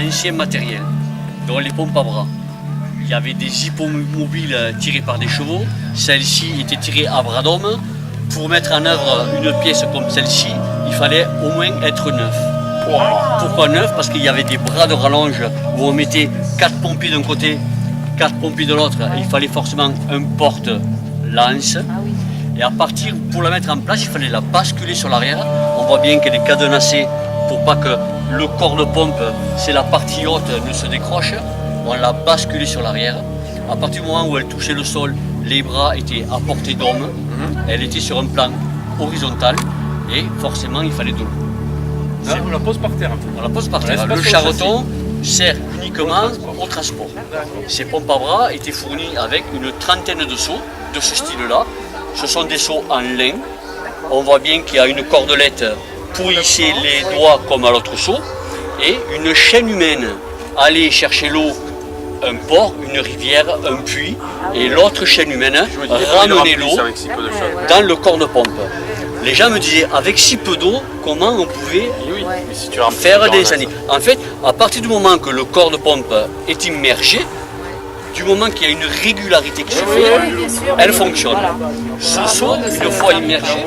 l'ancien matériel, dont les pompes à bras. Il y avait des hippomobiles tirés par des chevaux, celles-ci étaient tirées à bras d'homme. Pour mettre en œuvre une pièce comme celle-ci, il fallait au moins être neuf. Pourquoi neuf? Parce qu'il y avait des bras de rallonge où on mettait 4 pompiers d'un côté, 4 pompiers de l'autre. Il fallait forcément un porte-lance. Et à partir, pour la mettre en place, il fallait la basculer sur l'arrière. On voit bien qu'elle est cadenassée pour pas que le corps de pompe, c'est la partie haute, ne se décroche. On l'a basculée sur l'arrière. À partir du moment où elle touchait le sol, les bras étaient à portée d'homme. Elle était sur un plan horizontal et forcément il fallait de l'eau. On la pose par terre un peu. On la pose par terre. Le charreton sert uniquement au transport. Ces pompes à bras étaient fournies avec une trentaine de seaux de ce style-là. Ce sont des seaux en lin. On voit bien qu'il y a une cordelette pour hisser les doigts comme à l'autre seau et une chaîne humaine. Aller chercher l'eau, un port, une rivière, un puits et l'autre chaîne humaine ramener l'eau dans le corps de pompe. Les gens me disaient, avec si peu d'eau, comment on pouvait faire des années? En fait, à partir du moment que le corps de pompe est immergé, du moment qu'il y a une régularité qui se fait, elle fonctionne. Ce seau, une fois immergé,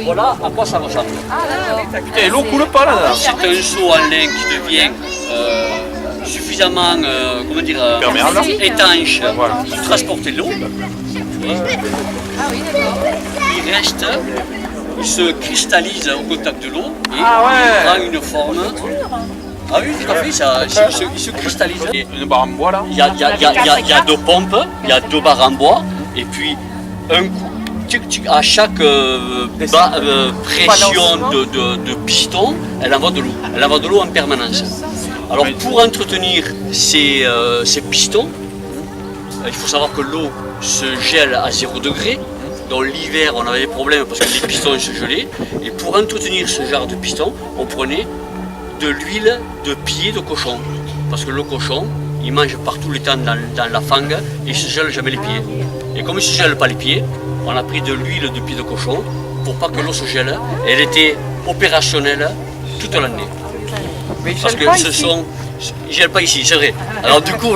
voilà à quoi ça ressemble. Et l'eau coule pas là. C'est un seau en lin qui devient suffisamment étanche pour transporter l'eau. Il reste, il se cristallise au contact de l'eau et il prend une forme. Ah oui, tout à fait, il se cristallise. Une barre en bois là. Il y a 2 pompes, il y a 2 barres en bois et puis un coup. À chaque pression de piston, elle envoie de l'eau. Elle envoie de l'eau en permanence. Alors pour entretenir ces pistons, il faut savoir que l'eau se gèle à 0 degré. Donc l'hiver, on avait des problèmes parce que les pistons se gelaient. Et pour entretenir ce genre de piston, on prenait de l'huile de pied de cochon. Parce que le cochon, il mange partout les temps dans la fangue et il ne se gèle jamais les pieds. Et comme il ne se gèle pas les pieds, on a pris de l'huile de pied de cochon pour pas que l'eau se gèle. Elle était opérationnelle toute l'année. Parce que ce sont... Il ne gèle pas ici, c'est vrai. Alors du coup...